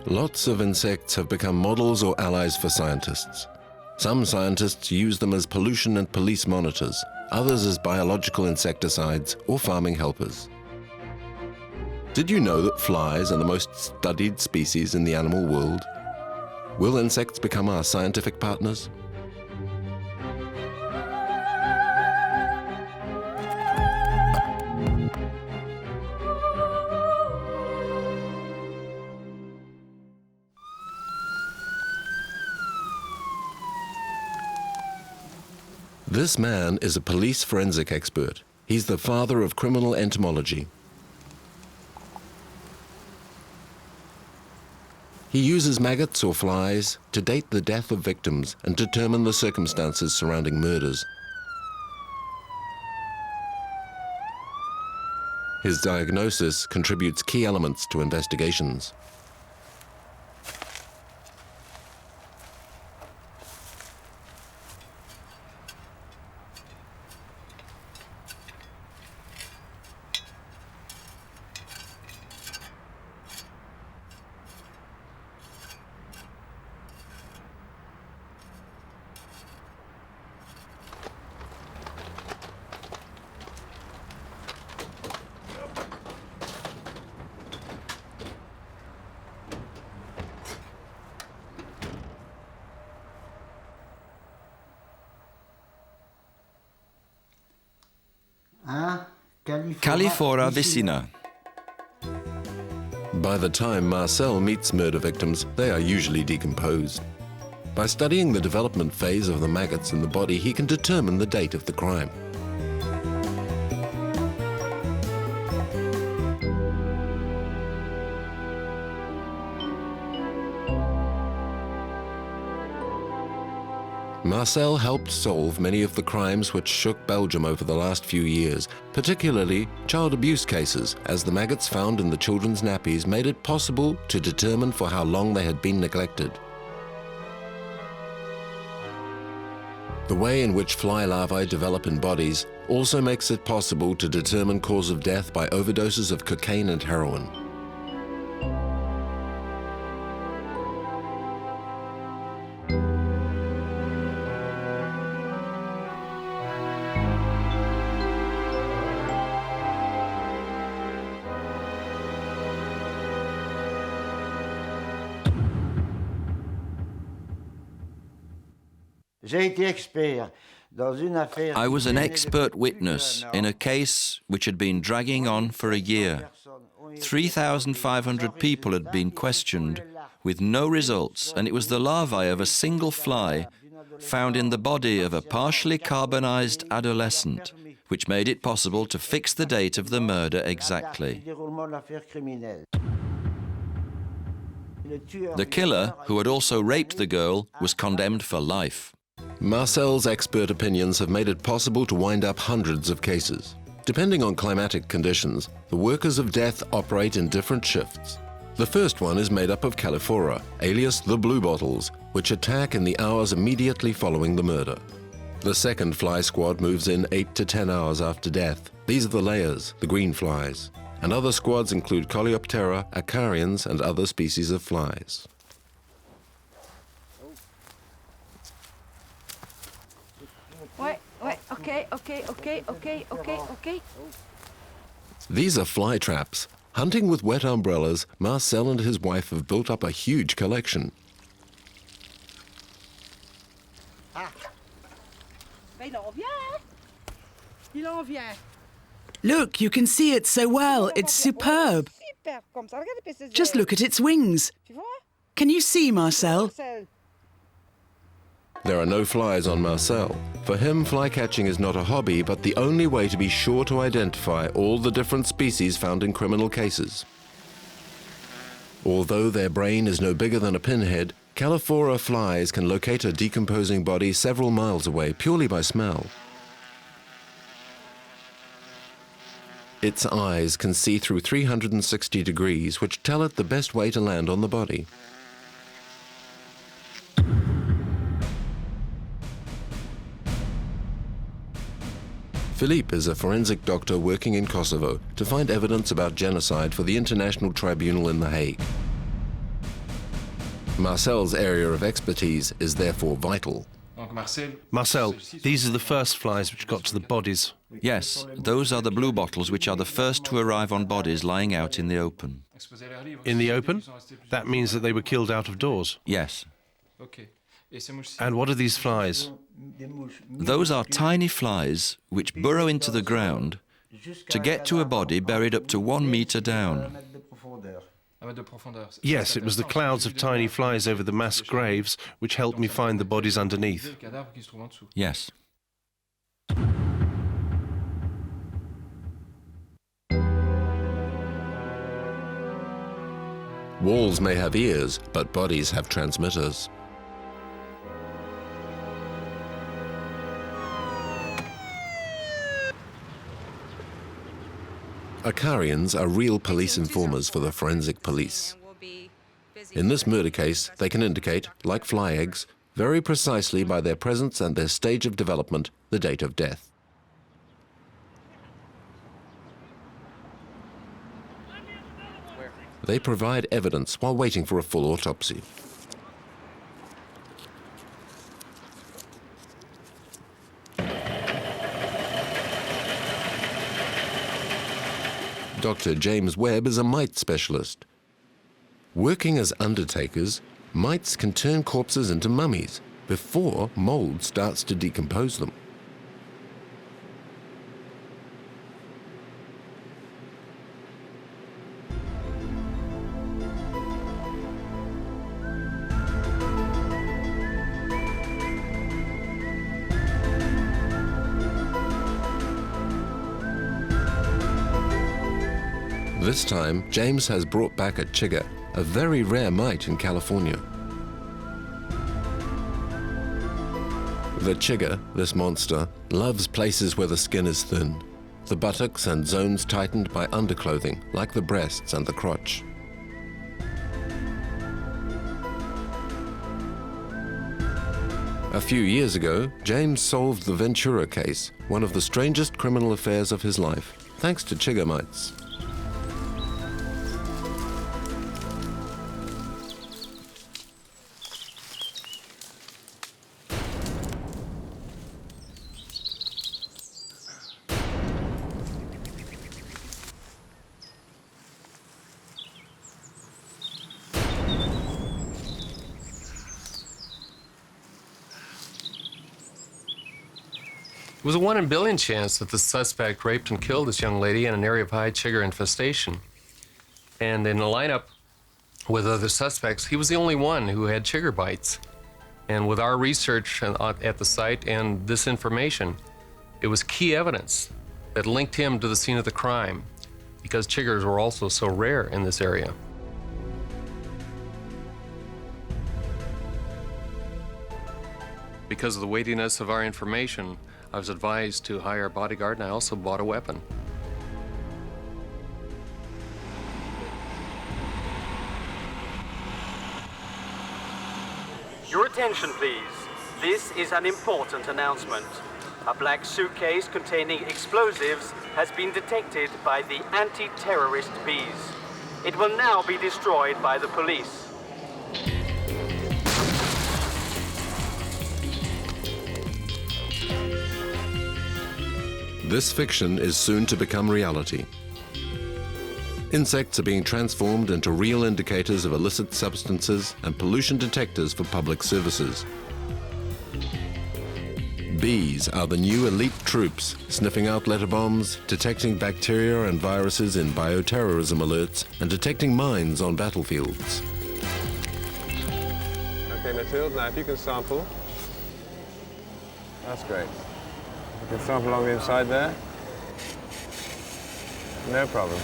Lots of insects have become models or allies for scientists. Some scientists use them as pollution and police monitors, others as biological insecticides or farming helpers. Did you know that flies are the most studied species in the animal world? Will insects become our scientific partners? This man is a police forensic expert. He's the father of criminal entomology. He uses maggots or flies to date the death of victims and determine the circumstances surrounding murders. His diagnosis contributes key elements to investigations. Califora vicina. By the time Marcel meets murder victims, they are usually decomposed. By studying the development phase of the maggots in the body, he can determine the date of the crime. Marcel helped solve many of the crimes which shook Belgium over the last few years, particularly child abuse cases, as the maggots found in the children's nappies made it possible to determine for how long they had been neglected. The way in which fly larvae develop in bodies also makes it possible to determine cause of death by overdoses of cocaine and heroin. I was an expert witness in a case which had been dragging on for a year. 3,500 people had been questioned with no results, and it was the larvae of a single fly found in the body of a partially carbonized adolescent which made it possible to fix the date of the murder exactly. The killer, who had also raped the girl, was condemned for life. Marcel's expert opinions have made it possible to wind up hundreds of cases. Depending on climatic conditions, the workers of death operate in different shifts. The first one is made up of Califora, alias the bluebottles, which attack in the hours immediately following the murder. The second fly squad moves in 8 to 10 hours after death. These are the layers, the green flies. And other squads include Coleoptera, Acarians, and other species of flies. Okay. These are fly traps. Hunting with wet umbrellas, Marcel and his wife have built up a huge collection. Look, you can see it so well. It's superb. Just look at its wings. Can you see, Marcel? There are no flies on Marcel. For him, fly catching is not a hobby, but the only way to be sure to identify all the different species found in criminal cases. Although their brain is no bigger than a pinhead, Califora flies can locate a decomposing body several miles away purely by smell. Its eyes can see through 360 degrees, which tell it the best way to land on the body. Philippe is a forensic doctor working in Kosovo to find evidence about genocide for the International Tribunal in The Hague. Marcel's area of expertise is therefore vital. Marcel, these are the first flies which got to the bodies. Yes, those are the blue bottles which are the first to arrive on bodies lying out in the open. In the open? That means that they were killed out of doors. Yes. And what are these flies? Those are tiny flies which burrow into the ground to get to a body buried up to 1 meter down. Yes, it was the clouds of tiny flies over the mass graves which helped me find the bodies underneath. Yes. Walls may have ears, but bodies have transmitters. Icarians are real police informers for the forensic police. In this murder case, they can indicate, like fly eggs, very precisely by their presence and their stage of development, the date of death. They provide evidence while waiting for a full autopsy. Dr. James Webb is a mite specialist. Working as undertakers, mites can turn corpses into mummies before mold starts to decompose them. This time, James has brought back a chigger, a very rare mite in California. The chigger, this monster, loves places where the skin is thin, the buttocks and zones tightened by underclothing, like the breasts and the crotch. A few years ago, James solved the Ventura case, one of the strangest criminal affairs of his life, thanks to chigger mites. It was a 1 in a billion chance that the suspect raped and killed this young lady in an area of high chigger infestation. And in a lineup with other suspects, he was the only one who had chigger bites. And with our research at the site and this information, it was key evidence that linked him to the scene of the crime, because chiggers were also so rare in this area. Because of the weightiness of our information, I was advised to hire a bodyguard, and I also bought a weapon. Your attention, please. This is an important announcement. A black suitcase containing explosives has been detected by the anti-terrorist bees. It will now be destroyed by the police. This fiction is soon to become reality. Insects are being transformed into real indicators of illicit substances and pollution detectors for public services. Bees are the new elite troops, sniffing out letter bombs, detecting bacteria and viruses in bioterrorism alerts, and detecting mines on battlefields. Okay, Mathilde, now if you can sample. That's great. You can sample along the inside there. No problem.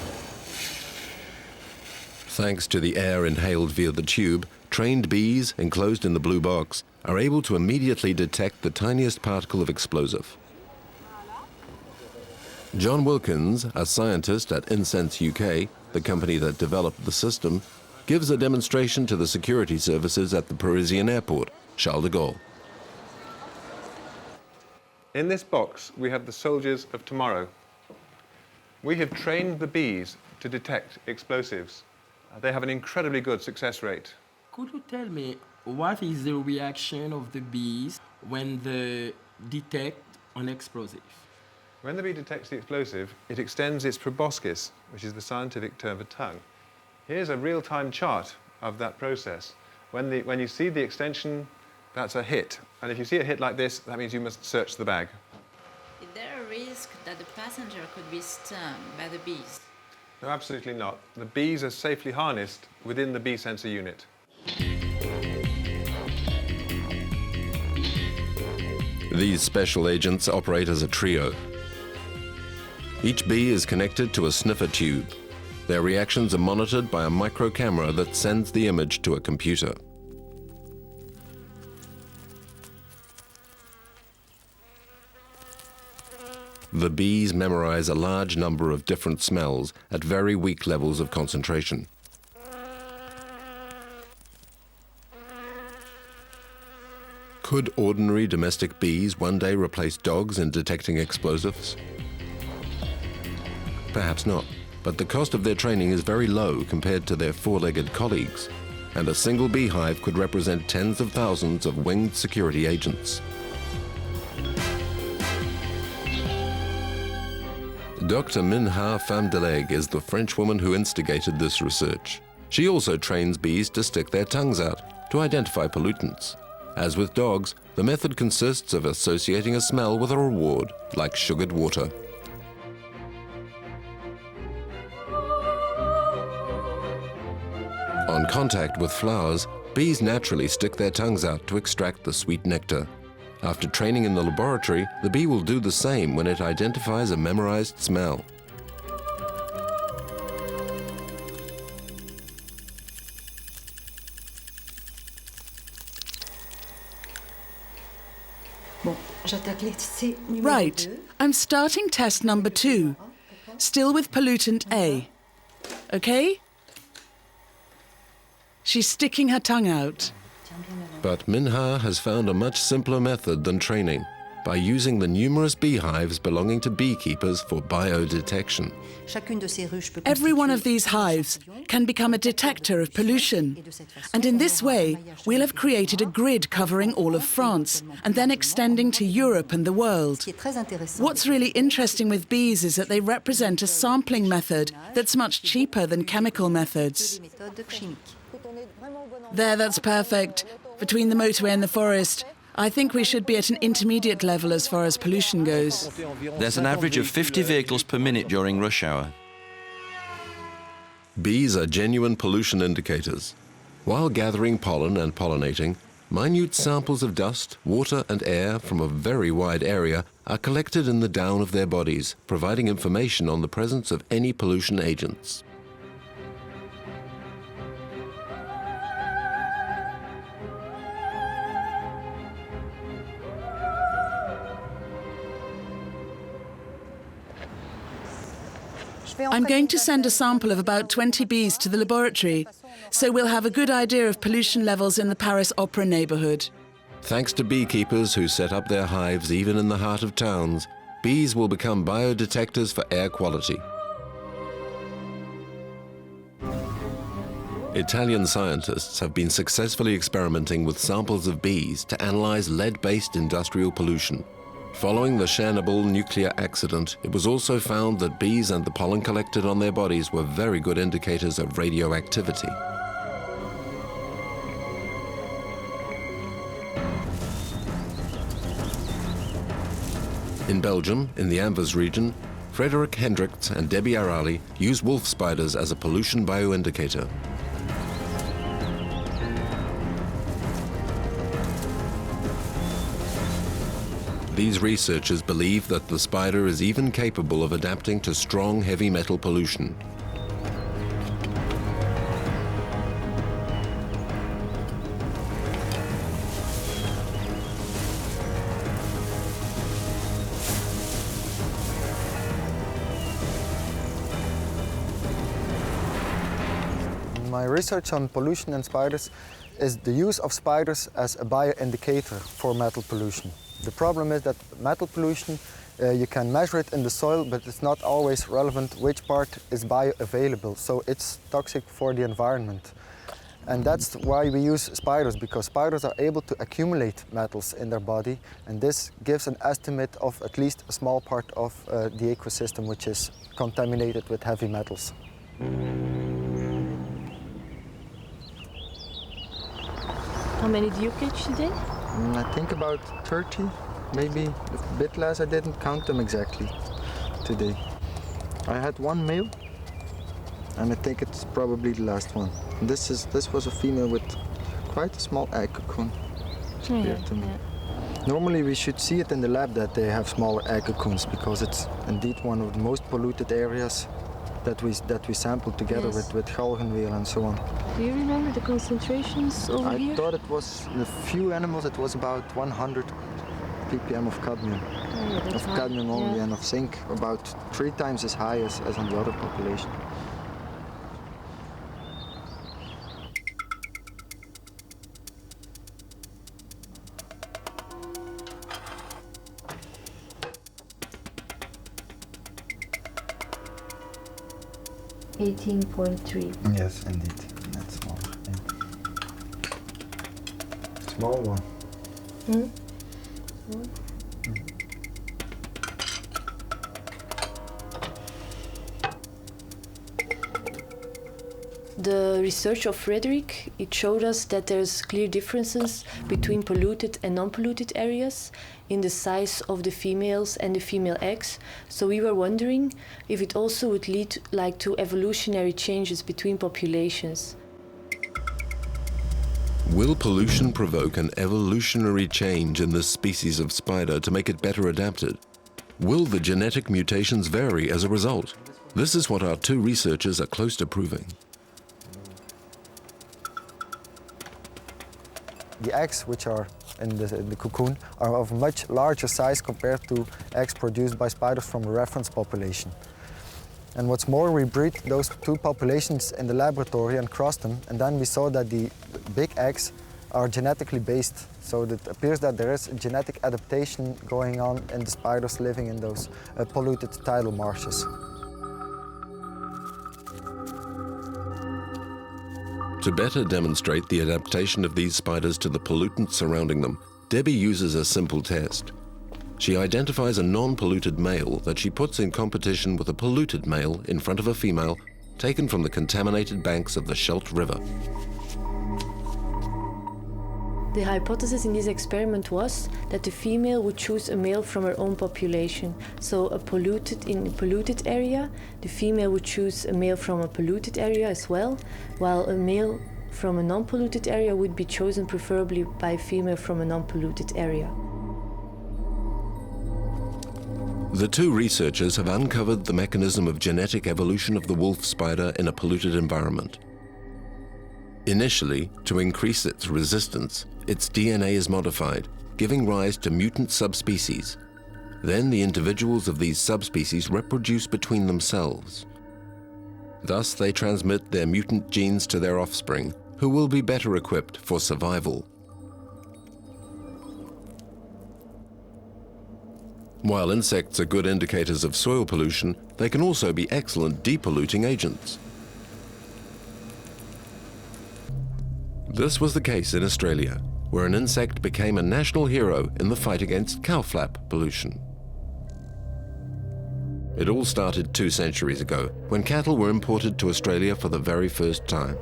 Thanks to the air inhaled via the tube, trained bees, enclosed in the blue box, are able to immediately detect the tiniest particle of explosive. John Wilkins, a scientist at Incense UK, the company that developed the system, gives a demonstration to the security services at the Parisian airport, Charles de Gaulle. In this box, we have the soldiers of tomorrow. We have trained the bees to detect explosives. They have an incredibly good success rate. Could you tell me what is the reaction of the bees when they detect an explosive? When the bee detects the explosive, it extends its proboscis, which is the scientific term for tongue. Here's a real-time chart of that process. When you see the extension, that's a hit. And if you see a hit like this, that means you must search the bag. Is there a risk that the passenger could be stung by the bees? No, absolutely not. The bees are safely harnessed within the bee sensor unit. These special agents operate as a trio. Each bee is connected to a sniffer tube. Their reactions are monitored by a micro camera that sends the image to a computer. The bees memorize a large number of different smells at very weak levels of concentration. Could ordinary domestic bees one day replace dogs in detecting explosives? Perhaps not, but the cost of their training is very low compared to their four-legged colleagues, and a single beehive could represent tens of thousands of winged security agents. Dr. Minha Famdeleg is the French woman who instigated this research. She also trains bees to stick their tongues out to identify pollutants. As with dogs, the method consists of associating a smell with a reward, like sugared water. On contact with flowers, bees naturally stick their tongues out to extract the sweet nectar. After training in the laboratory, the bee will do the same when it identifies a memorized smell. Right, I'm starting test number 2, still with pollutant A. Okay? She's sticking her tongue out. But Minha has found a much simpler method than training by using the numerous beehives belonging to beekeepers for biodetection. Every one of these hives can become a detector of pollution. And in this way, we'll have created a grid covering all of France and then extending to Europe and the world. What's really interesting with bees is that they represent a sampling method that's much cheaper than chemical methods. There, that's perfect. Between the motorway and the forest, I think we should be at an intermediate level as far as pollution goes. There's an average of 50 vehicles per minute during rush hour. Bees are genuine pollution indicators. While gathering pollen and pollinating, minute samples of dust, water and air from a very wide area are collected in the down of their bodies, providing information on the presence of any pollution agents. I'm going to send a sample of about 20 bees to the laboratory, so we'll have a good idea of pollution levels in the Paris Opera neighborhood. Thanks to beekeepers who set up their hives even in the heart of towns, bees will become biodetectors for air quality. Italian scientists have been successfully experimenting with samples of bees to analyze lead-based industrial pollution. Following the Chernobyl nuclear accident, it was also found that bees and the pollen collected on their bodies were very good indicators of radioactivity. In Belgium, in the Anvers region, Frederik Hendricks and Debbie Arali use wolf spiders as a pollution bioindicator. These researchers believe that the spider is even capable of adapting to strong heavy metal pollution. My research on pollution and spiders is the use of spiders as a bioindicator for metal pollution. The problem is that metal pollution, you can measure it in the soil, but it's not always relevant which part is bioavailable, so it's toxic for the environment. And that's why we use spiders, because spiders are able to accumulate metals in their body, and this gives an estimate of at least a small part of the ecosystem which is contaminated with heavy metals. How many do you catch today? I think about 30, maybe a bit less. I didn't count them exactly today. I had one male, and I think it's probably the last one. This was a female with quite a small egg cocoon, it appeared to me. Normally we should see it in the lab that they have smaller egg cocoons, because it's indeed one of the most polluted areas that we sampled together with galgenweel and so on. Do you remember the concentrations over here? I thought it was, the few animals, it was about 100 ppm of cadmium. Of cadmium only, and of zinc about 3 times as high as on the other population. $18.3. Yes, indeed. That's smaller. Yeah. Small one. The research of Frederick, it showed us that there's clear differences between polluted and non-polluted areas in the size of the females and the female eggs. So we were wondering if it also would lead to evolutionary changes between populations. Will pollution provoke an evolutionary change in this species of spider to make it better adapted? Will the genetic mutations vary as a result? This is what our 2 researchers are close to proving. The eggs which are in the cocoon are of much larger size compared to eggs produced by spiders from a reference population. And what's more, we breed those 2 populations in the laboratory and crossed them, and then we saw that the big eggs are genetically based. So it appears that there is a genetic adaptation going on in the spiders living in those polluted tidal marshes. To better demonstrate the adaptation of these spiders to the pollutants surrounding them, Debbie uses a simple test. She identifies a non-polluted male that she puts in competition with a polluted male in front of a female taken from the contaminated banks of the Scheldt River. The hypothesis in this experiment was that the female would choose a male from her own population. So in a polluted area, the female would choose a male from a polluted area as well, while a male from a non-polluted area would be chosen preferably by a female from a non-polluted area. The 2 researchers have uncovered the mechanism of genetic evolution of the wolf spider in a polluted environment. Initially, to increase its resistance, its DNA is modified, giving rise to mutant subspecies. Then the individuals of these subspecies reproduce between themselves. Thus, they transmit their mutant genes to their offspring, who will be better equipped for survival. While insects are good indicators of soil pollution, they can also be excellent depolluting agents. This was the case in Australia, where an insect became a national hero in the fight against cowflap pollution. It all started 2 centuries ago, when cattle were imported to Australia for the very first time.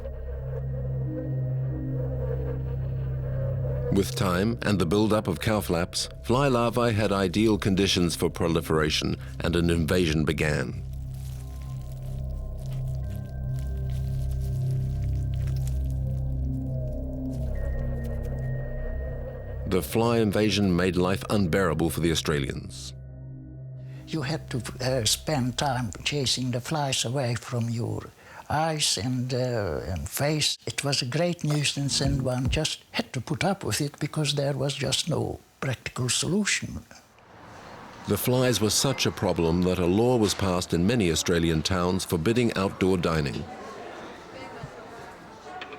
With time and the build-up of cowflaps, fly larvae had ideal conditions for proliferation, and an invasion began. The fly invasion made life unbearable for the Australians. You had to spend time chasing the flies away from your eyes and face. It was a great nuisance, and one just had to put up with it because there was just no practical solution. The flies were such a problem that a law was passed in many Australian towns forbidding outdoor dining.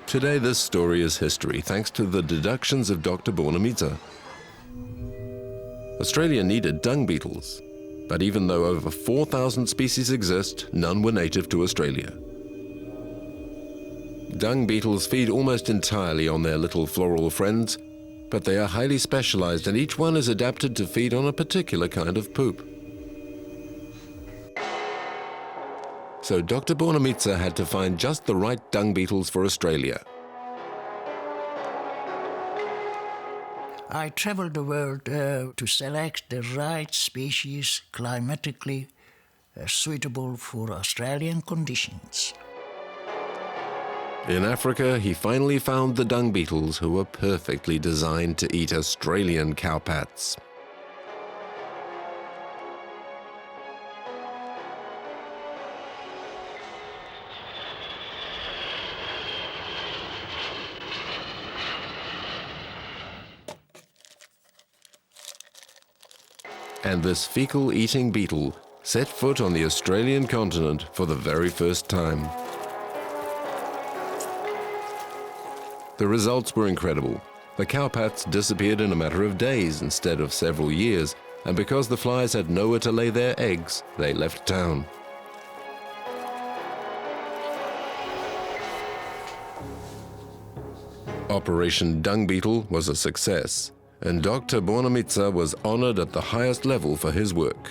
Today, this story is history, thanks to the deductions of Dr. Bornemisza. Australia needed dung beetles, but even though over 4,000 species exist, none were native to Australia. Dung beetles feed almost entirely on their little floral friends, but they are highly specialized and each one is adapted to feed on a particular kind of poop. So Dr. Bornemisza had to find just the right dung beetles for Australia. I traveled the world to select the right species climatically suitable for Australian conditions. In Africa, he finally found the dung beetles who were perfectly designed to eat Australian cowpats. And this fecal-eating beetle set foot on the Australian continent for the very first time. The results were incredible. The cowpats disappeared in a matter of days instead of several years, and because the flies had nowhere to lay their eggs, they left town. Operation Dung Beetle was a success, and Dr. Bornemisza was honored at the highest level for his work.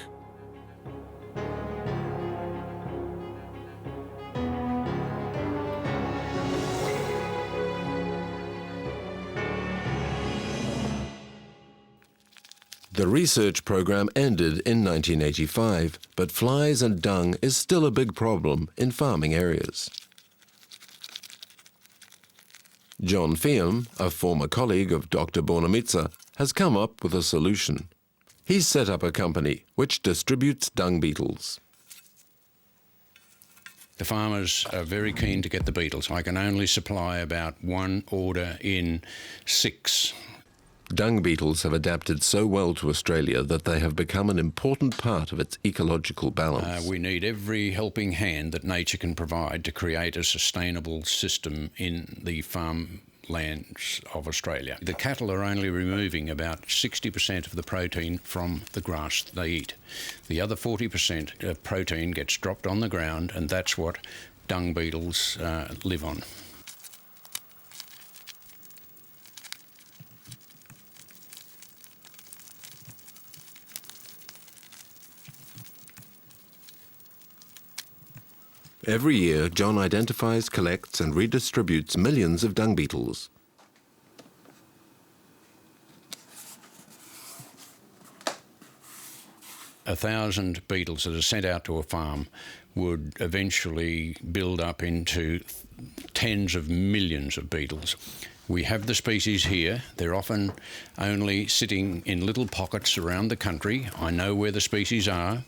The research program ended in 1985, but flies and dung is still a big problem in farming areas. John Fiam, a former colleague of Dr. Bornemisza, has come up with a solution. He's set up a company which distributes dung beetles. The farmers are very keen to get the beetles. I can only supply about one order in 6. Dung beetles have adapted so well to Australia that they have become an important part of its ecological balance. We need every helping hand that nature can provide to create a sustainable system in the farmlands of Australia. The cattle are only removing about 60% of the protein from the grass they eat. The other 40% of protein gets dropped on the ground, and that's what dung beetles live on. Every year, John identifies, collects and redistributes millions of dung beetles. A 1,000 beetles that are sent out to a farm would eventually build up into tens of millions of beetles. We have the species here. They're often only sitting in little pockets around the country. I know where the species are,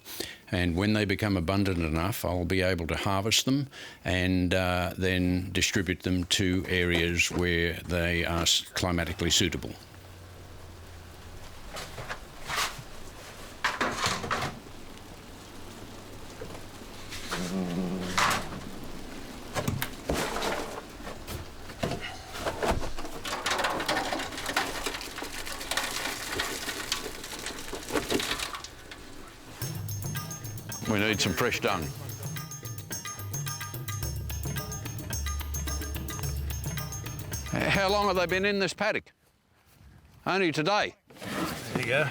and when they become abundant enough, I'll be able to harvest them and then distribute them to areas where they are climatically suitable. We need some fresh dung. How long have they been in this paddock? Only today. There you go.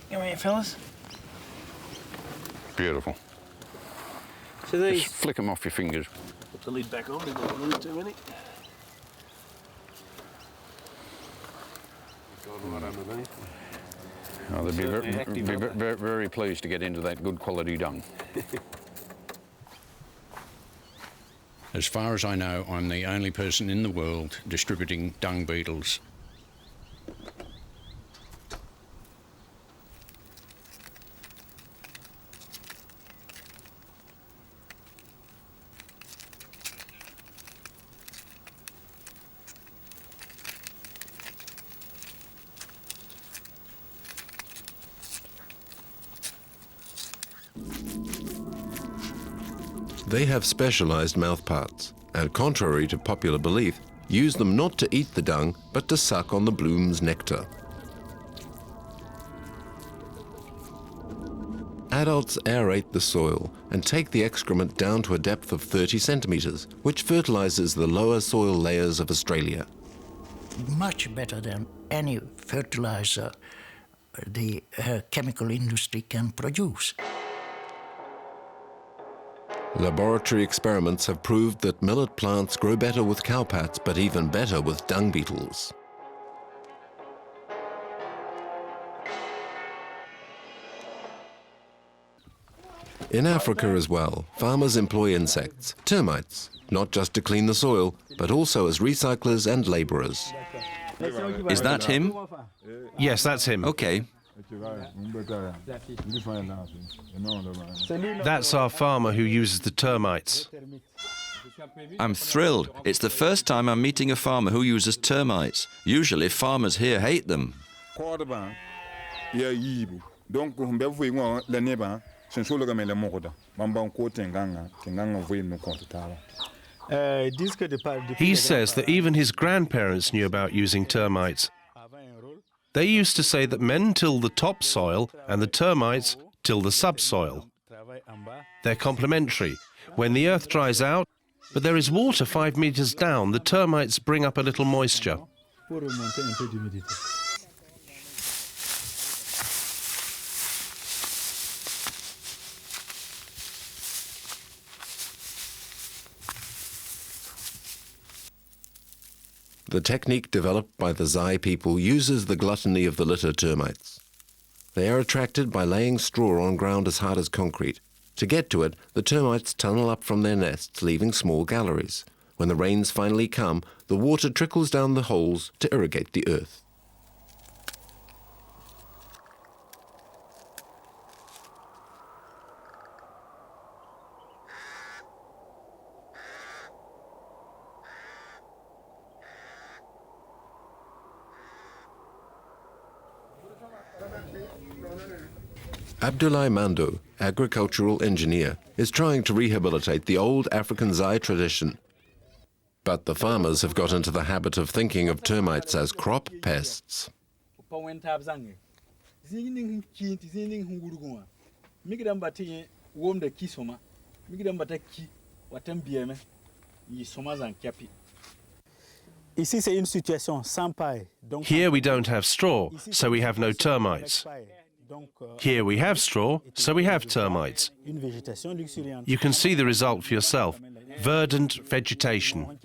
Come here, fellas. Beautiful. So these... Just flick them off your fingers. Put the lid back on, we don't lose too many. Gone right underneath. Oh, they'd be very pleased to get into that good quality dung. As far as I know, I'm the only person in the world distributing dung beetles. They have specialized mouthparts, and contrary to popular belief, use them not to eat the dung, but to suck on the bloom's nectar. Adults aerate the soil and take the excrement down to a depth of 30 centimeters, which fertilizes the lower soil layers of Australia. Much better than any fertilizer the chemical industry can produce. Laboratory experiments have proved that millet plants grow better with cowpats, but even better with dung beetles. In Africa as well, farmers employ insects, termites, not just to clean the soil, but also as recyclers and laborers. Is that him? Yes, that's him. Okay. That's our farmer who uses the termites. I'm thrilled. It's the first time I'm meeting a farmer who uses termites. Usually farmers here hate them. He says that even his grandparents knew about using termites. They used to say that men till the topsoil and the termites till the subsoil. They're complementary. When the earth dries out, but there is water 5 meters down, the termites bring up a little moisture. The technique developed by the Zai people uses the gluttony of the litter termites. They are attracted by laying straw on ground as hard as concrete. To get to it, the termites tunnel up from their nests, leaving small galleries. When the rains finally come, the water trickles down the holes to irrigate the earth. Abdoulaye Mando, agricultural engineer, is trying to rehabilitate the old African Zai tradition. But the farmers have got into the habit of thinking of termites as crop pests. Here we don't have straw, so we have no termites. Here we have straw, so we have termites. You can see the result for yourself. Verdant vegetation.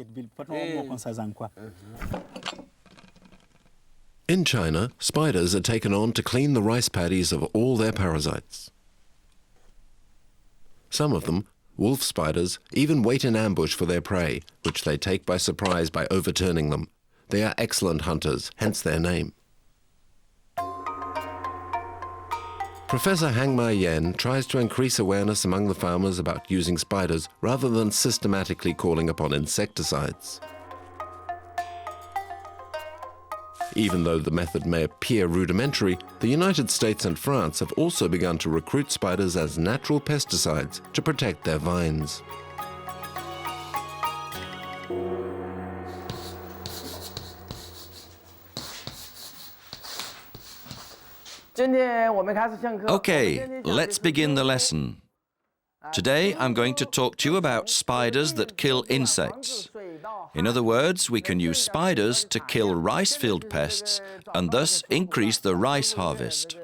In China, spiders are taken on to clean the rice paddies of all their parasites. Some of them, wolf spiders, even wait in ambush for their prey, which they take by surprise by overturning them. They are excellent hunters, hence their name. Professor Hangma Yen tries to increase awareness among the farmers about using spiders rather than systematically calling upon insecticides. Even though the method may appear rudimentary, the United States and France have also begun to recruit spiders as natural pesticides to protect their vines. Okay, let's begin the lesson. Today I'm going to talk to you about spiders that kill insects. In other words, we can use spiders to kill rice field pests and thus increase the rice harvest.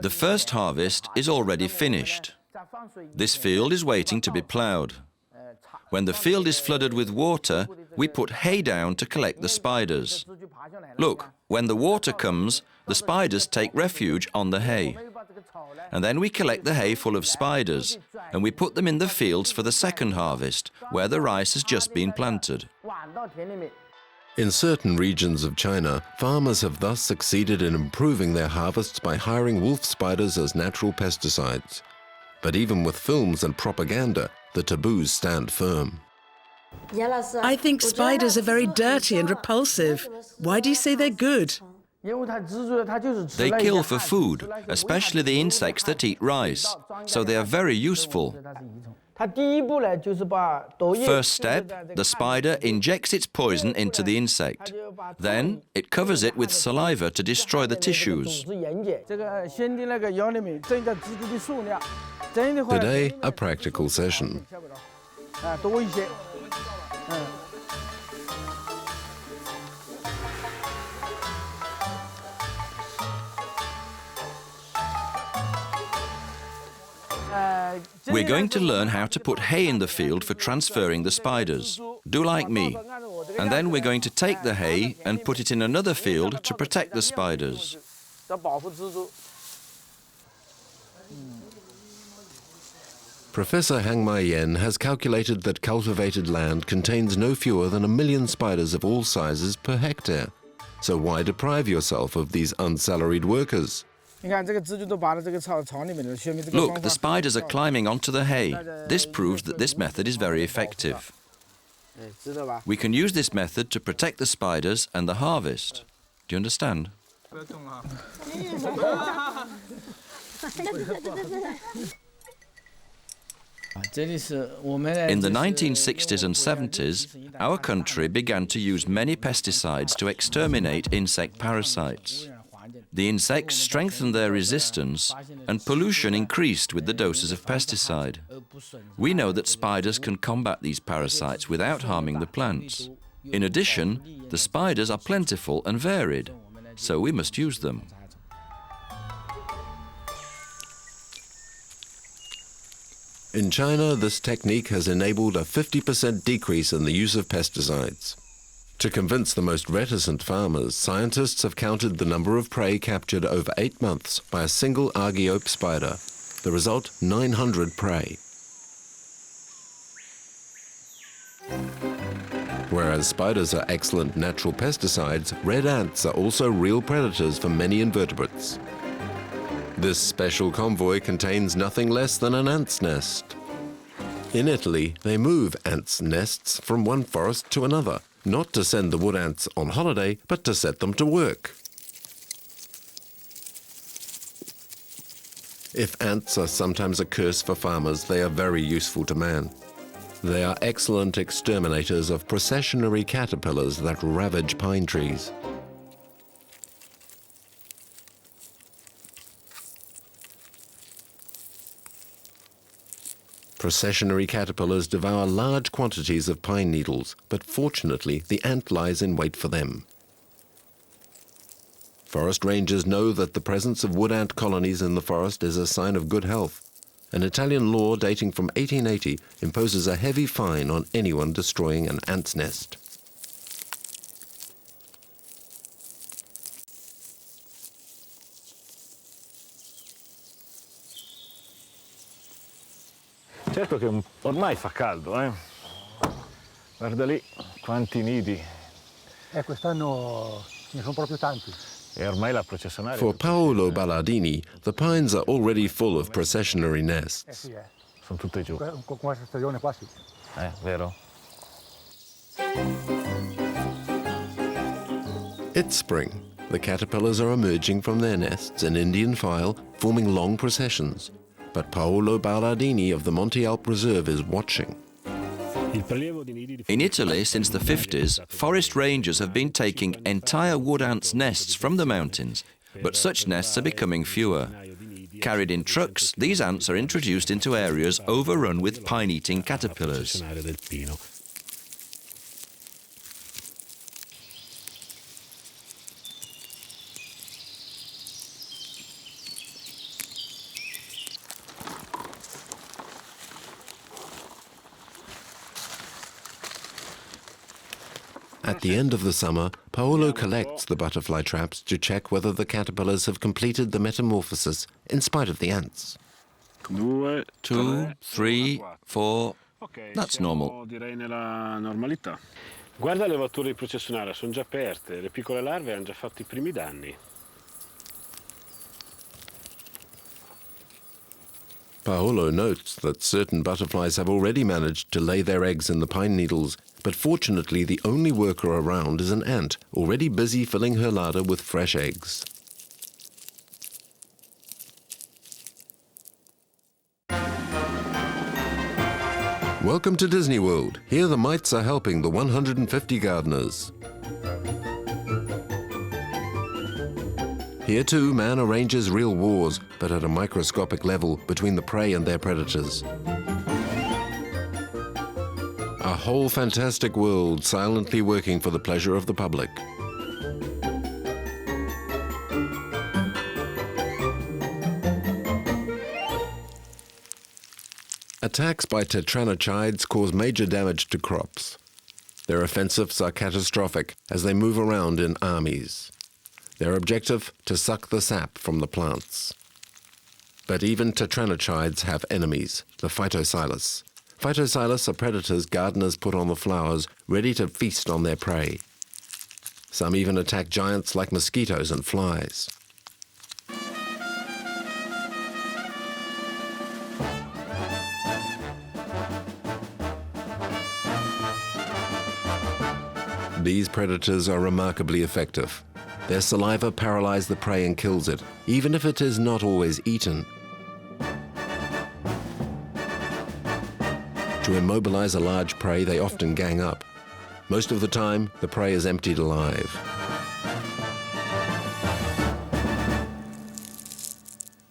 The first harvest is already finished. This field is waiting to be ploughed. When the field is flooded with water, we put hay down to collect the spiders. Look, when the water comes, the spiders take refuge on the hay. And then we collect the hay full of spiders, and we put them in the fields for the second harvest, where the rice has just been planted. In certain regions of China, farmers have thus succeeded in improving their harvests by hiring wolf spiders as natural pesticides. But even with films and propaganda, the taboos stand firm. I think spiders are very dirty and repulsive. Why do you say they're good? They kill for food, especially the insects that eat rice, so they are very useful. First step, the spider injects its poison into the insect. Then it covers it with saliva to destroy the tissues. Today, a practical session. We're going to learn how to put hay in the field for transferring the spiders. Do like me. And then we're going to take the hay and put it in another field to protect the spiders. Professor Hang Mai Yen has calculated that cultivated land contains no fewer than 1 million spiders of all sizes per hectare. So why deprive yourself of these unsalaried workers? Look, the spiders are climbing onto the hay. This proves that this method is very effective. We can use this method to protect the spiders and the harvest. Do you understand? In the 1960s and 70s, our country began to use many pesticides to exterminate insect parasites. The insects strengthened their resistance, and pollution increased with the doses of pesticide. We know that spiders can combat these parasites without harming the plants. In addition, the spiders are plentiful and varied, so we must use them. In China, this technique has enabled a 50% decrease in the use of pesticides. To convince the most reticent farmers, scientists have counted the number of prey captured over 8 months by a single Argiope spider. The result, 900 prey. Whereas spiders are excellent natural pesticides, red ants are also real predators for many invertebrates. This special convoy contains nothing less than an ant's nest. In Italy, they move ants' nests from one forest to another, not to send the wood ants on holiday, but to set them to work. If ants are sometimes a curse for farmers, they are very useful to man. They are excellent exterminators of processionary caterpillars that ravage pine trees. Processionary caterpillars devour large quantities of pine needles, but fortunately the ant lies in wait for them. Forest rangers know that the presence of wood ant colonies in the forest is a sign of good health. An Italian law dating from 1880 imposes a heavy fine on anyone destroying an ant's nest. Certo che ormai fa caldo, eh? Guarda lì, quanti nidi. Quest'anno ce ne sono proprio tanti. E ormai la processionaria... For Paolo Ballardini, the pines are already full of processionary nests. Sono tutte giù. Con questa stagione qua sì. Vero? It's spring. The caterpillars are emerging from their nests in Indian file, forming long processions. But Paolo Ballardini of the Monte Alp Reserve is watching. In Italy, since the 50s, forest rangers have been taking entire wood ants' nests from the mountains, but such nests are becoming fewer. Carried in trucks, these ants are introduced into areas overrun with pine-eating caterpillars. At the end of the summer, Paolo collects the butterfly traps to check whether the caterpillars have completed the metamorphosis in spite of the ants. 2, 3, 4. That's normal. Direi nella normalità. Guarda le levature di processionaria, sono già aperte, le piccole larve hanno già fatto I primi danni. Paolo notes that certain butterflies have already managed to lay their eggs in the pine needles, but fortunately the only worker around is an ant, already busy filling her larder with fresh eggs. Welcome to Disney World. Here the mites are helping the 150 gardeners. Here too, man arranges real wars, but at a microscopic level between the prey and their predators. A whole fantastic world silently working for the pleasure of the public. Attacks by tetranocides cause major damage to crops. Their offensives are catastrophic as they move around in armies. Their objective, to suck the sap from the plants. But even tetranocides have enemies, the phytocilus. Phytocilus are predators gardeners put on the flowers, ready to feast on their prey. Some even attack giants like mosquitoes and flies. These predators are remarkably effective. Their saliva paralyzes the prey and kills it, even if it is not always eaten. To immobilize a large prey, they often gang up. Most of the time, the prey is emptied alive.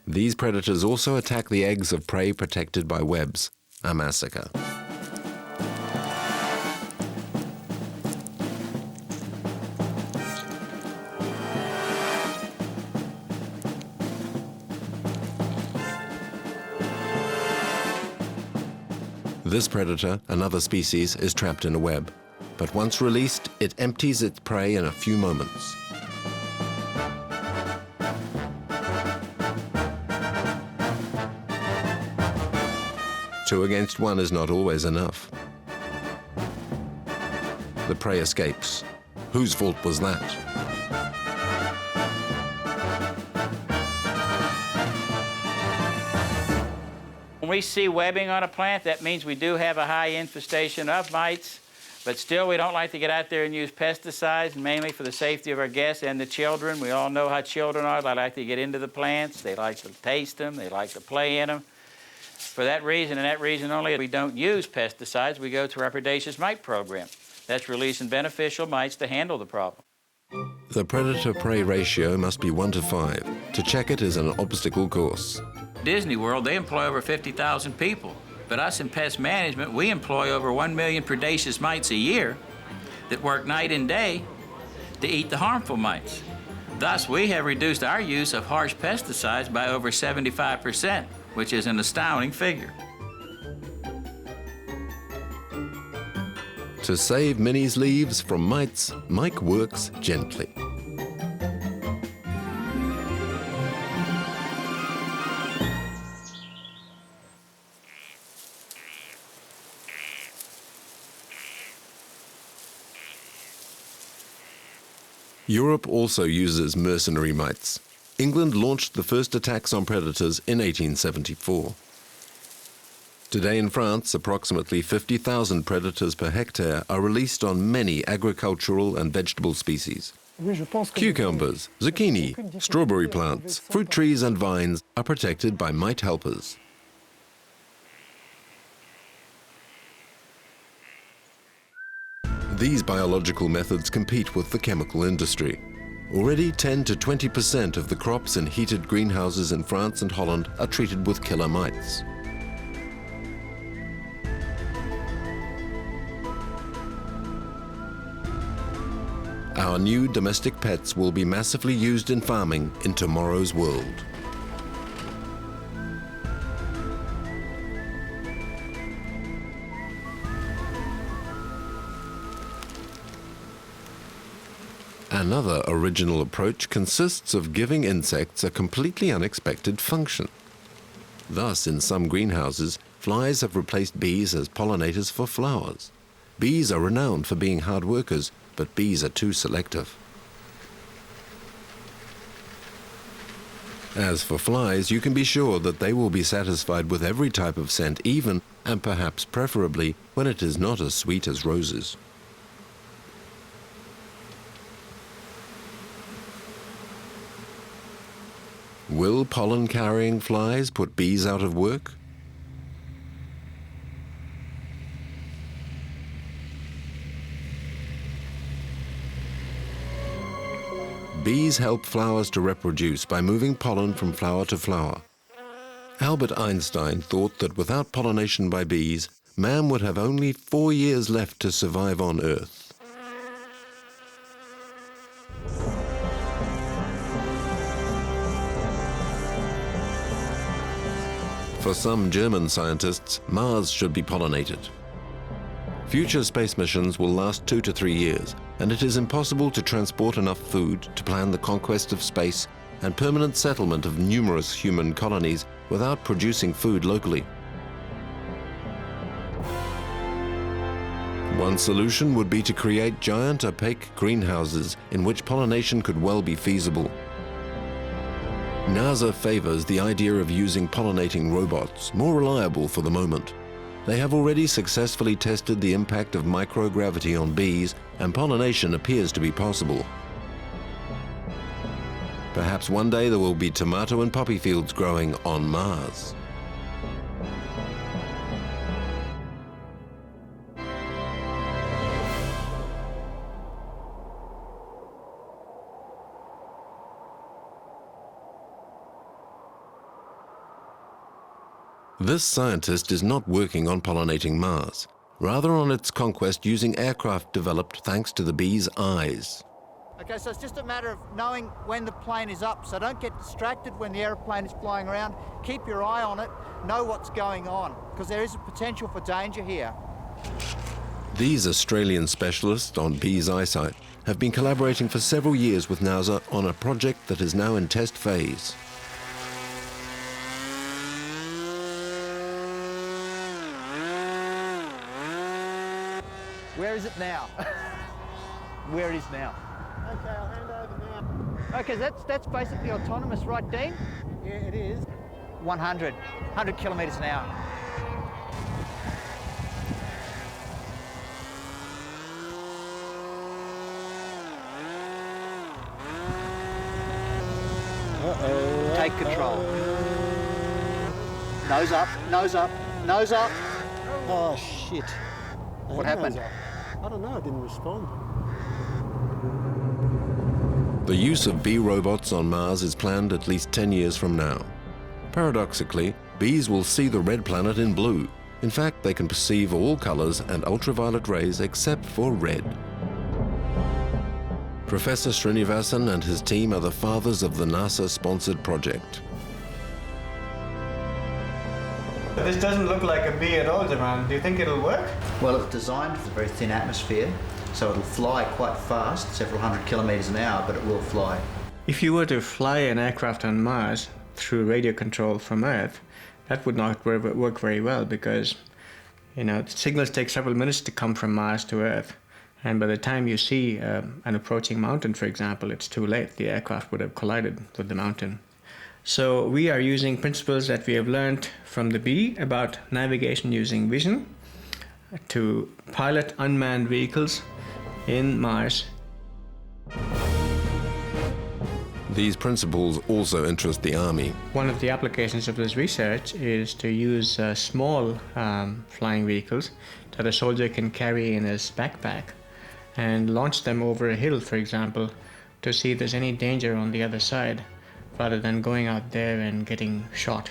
These predators also attack the eggs of prey protected by webs, a massacre. This predator, another species, is trapped in a web. But once released, it empties its prey in a few moments. Two against one is not always enough. The prey escapes. Whose fault was that? When we see webbing on a plant, that means we do have a high infestation of mites, but still we don't like to get out there and use pesticides, mainly for the safety of our guests and the children. We all know how children are. They like to get into the plants, they like to taste them, they like to play in them. For that reason, and that reason only, we don't use pesticides. We go through our predaceous mite program. That's releasing beneficial mites to handle the problem. The predator-prey ratio must be 1 to 5. To check it is an obstacle course. Disney World, they employ over 50,000 people. But us in pest management, we employ over 1 million predaceous mites a year that work night and day to eat the harmful mites. Thus, we have reduced our use of harsh pesticides by over 75%, which is an astounding figure. To save Minnie's leaves from mites, Mike works gently. Europe also uses mercenary mites. England launched the first attacks on predators in 1874. Today in France, approximately 50,000 predators per hectare are released on many agricultural and vegetable species. Cucumbers, zucchini, strawberry plants, fruit trees and vines are protected by mite helpers. These biological methods compete with the chemical industry. Already 10 to 20% of the crops in heated greenhouses in France and Holland are treated with killer mites. Our new domestic pets will be massively used in farming in tomorrow's world. Another original approach consists of giving insects a completely unexpected function. Thus, in some greenhouses, flies have replaced bees as pollinators for flowers. Bees are renowned for being hard workers, but bees are too selective. As for flies, you can be sure that they will be satisfied with every type of scent, even, and perhaps preferably, when it is not as sweet as roses. Will pollen-carrying flies put bees out of work? Bees help flowers to reproduce by moving pollen from flower to flower. Albert Einstein thought that without pollination by bees, man would have only 4 years left to survive on Earth. For some German scientists, Mars should be pollinated. Future space missions will last 2 to 3 years, and it is impossible to transport enough food to plan the conquest of space and permanent settlement of numerous human colonies without producing food locally. One solution would be to create giant opaque greenhouses in which pollination could well be feasible. NASA favors the idea of using pollinating robots, more reliable for the moment. They have already successfully tested the impact of microgravity on bees, and pollination appears to be possible. Perhaps one day there will be tomato and poppy fields growing on Mars. This scientist is not working on pollinating Mars, rather on its conquest using aircraft developed thanks to the bee's eyes. Okay, so it's just a matter of knowing when the plane is up, so don't get distracted when the airplane is flying around. Keep your eye on it, know what's going on, because there is a potential for danger here. These Australian specialists on bees' eyesight have been collaborating for several years with NASA on a project that is now in test phase. Where is it now? Where it is now. Okay, I'll hand over now. Okay, that's basically autonomous, right, Dean? Yeah, it is. 100 kilometres an hour. Uh-oh. Take control. Nose up, nose up, nose up. Oh, shit. What happened? I don't know, I didn't respond. The use of bee robots on Mars is planned at least 10 years from now. Paradoxically, bees will see the red planet in blue. In fact, they can perceive all colors and ultraviolet rays except for red. Professor Srinivasan and his team are the fathers of the NASA-sponsored project. This doesn't look like a bee at all, Jaman. Do you think it'll work? Well, it's designed for a very thin atmosphere, so it'll fly quite fast, several hundred kilometres an hour, but it will fly. If you were to fly an aircraft on Mars through radio control from Earth, that would not work very well because, the signals take several minutes to come from Mars to Earth. And by the time you see an approaching mountain, for example, it's too late. The aircraft would have collided with the mountain. So we are using principles that we have learned from the bee about navigation using vision to pilot unmanned vehicles in Mars. These principles also interest the Army. One of the applications of this research is to use small flying vehicles that a soldier can carry in his backpack and launch them over a hill, for example, to see if there's any danger on the other side, rather than going out there and getting shot.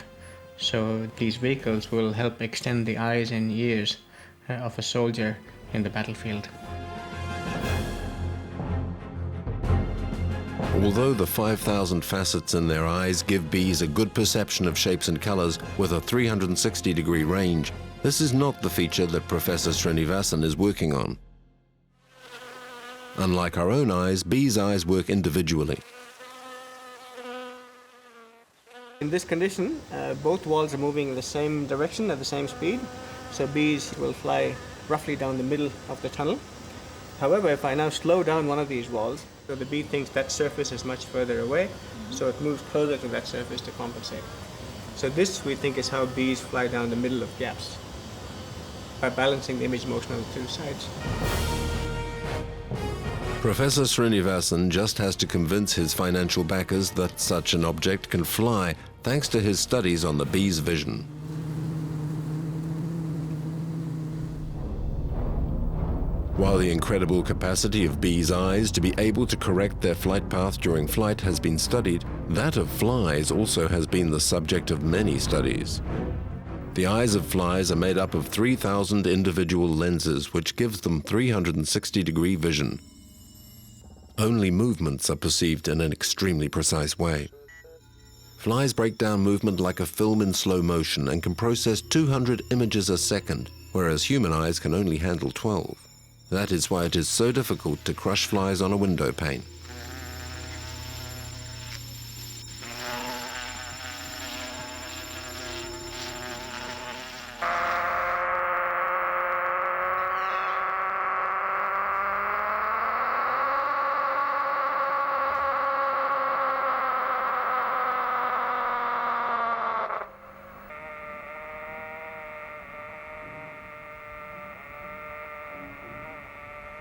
So these vehicles will help extend the eyes and ears of a soldier in the battlefield. Although the 5,000 facets in their eyes give bees a good perception of shapes and colors with a 360-degree range, this is not the feature that Professor Srinivasan is working on. Unlike our own eyes, bees' eyes work individually. In this condition, both walls are moving in the same direction at the same speed, so bees will fly roughly down the middle of the tunnel. However, if I now slow down one of these walls, so the bee thinks that surface is much further away, so it moves closer to that surface to compensate. So this, we think, is how bees fly down the middle of gaps, by balancing the image motion on the two sides. Professor Srinivasan just has to convince his financial backers that such an object can fly thanks to his studies on the bee's vision. While the incredible capacity of bees' eyes to be able to correct their flight path during flight has been studied, that of flies also has been the subject of many studies. The eyes of flies are made up of 3,000 individual lenses, which gives them 360-degree vision. Only movements are perceived in an extremely precise way. Flies break down movement like a film in slow motion and can process 200 images a second, whereas human eyes can only handle 12. That is why it is so difficult to crush flies on a window pane.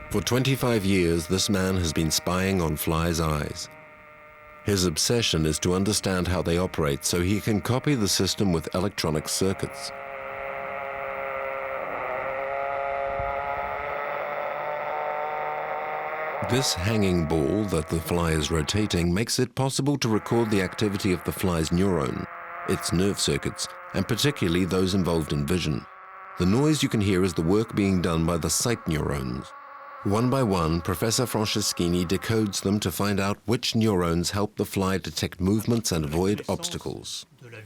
For 25 years, this man has been spying on flies' eyes. His obsession is to understand how they operate so he can copy the system with electronic circuits. This hanging ball that the fly is rotating makes it possible to record the activity of the fly's neuron, its nerve circuits, and particularly those involved in vision. The noise you can hear is the work being done by the sight neurons. One by one, Professor Franceschini decodes them to find out which neurons help the fly detect movements and avoid obstacles.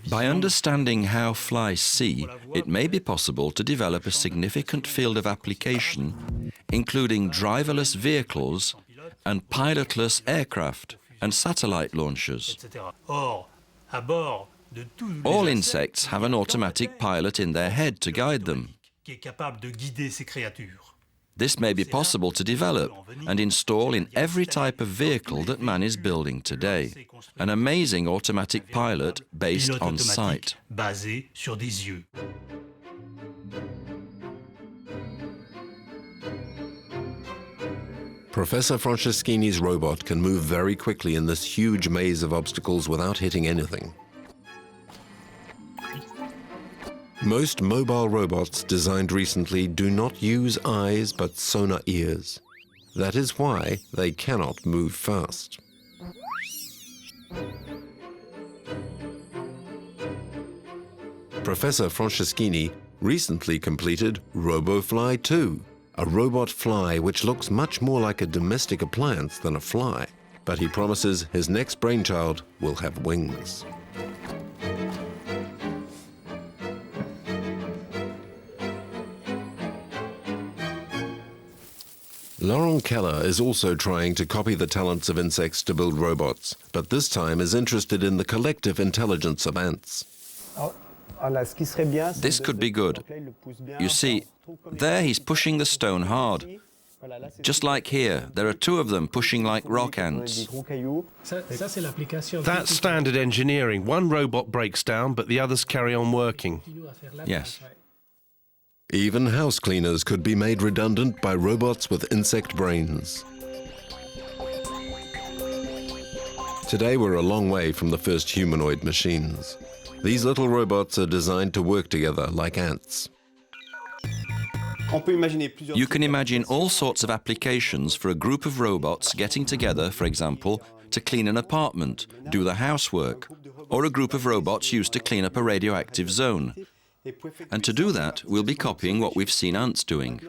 By understanding how flies see, it may be possible to develop a significant field of application, including driverless vehicles and pilotless aircraft and satellite launchers. All insects have an automatic pilot in their head to guide them. This may be possible to develop and install in every type of vehicle that man is building today. An amazing automatic pilot based on sight. Professor Franceschini's robot can move very quickly in this huge maze of obstacles without hitting anything. Most mobile robots designed recently do not use eyes but sonar ears. That is why they cannot move fast. Professor Franceschini recently completed RoboFly 2, a robot fly which looks much more like a domestic appliance than a fly. But he promises his next brainchild will have wings. Laurent Keller is also trying to copy the talents of insects to build robots, but this time is interested in the collective intelligence of ants. This could be good. You see, there he's pushing the stone hard. Just like here, there are two of them pushing like rock ants. That's standard engineering. One robot breaks down, but the others carry on working. Yes. Even house cleaners could be made redundant by robots with insect brains. Today we're a long way from the first humanoid machines. These little robots are designed to work together like ants. You can imagine all sorts of applications for a group of robots getting together, for example, to clean an apartment, do the housework, or a group of robots used to clean up a radioactive zone. And to do that, we'll be copying what we've seen ants doing.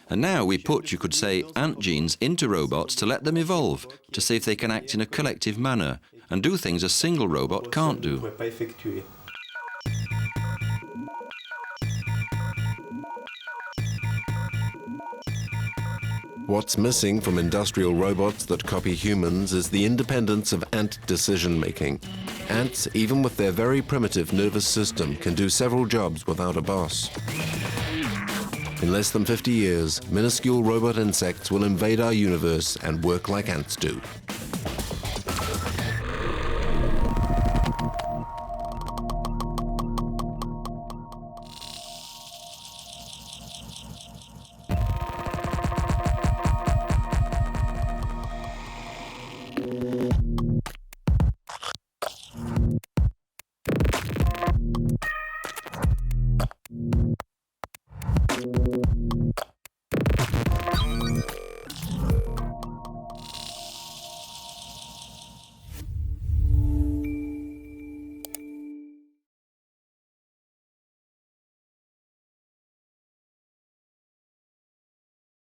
And now we put, you could say, ant genes into robots to let them evolve, to see if they can act in a collective manner and do things a single robot can't do. What's missing from industrial robots that copy humans is the independence of ant decision-making. Ants, even with their very primitive nervous system, can do several jobs without a boss. In less than 50 years, minuscule robot insects will invade our universe and work like ants do.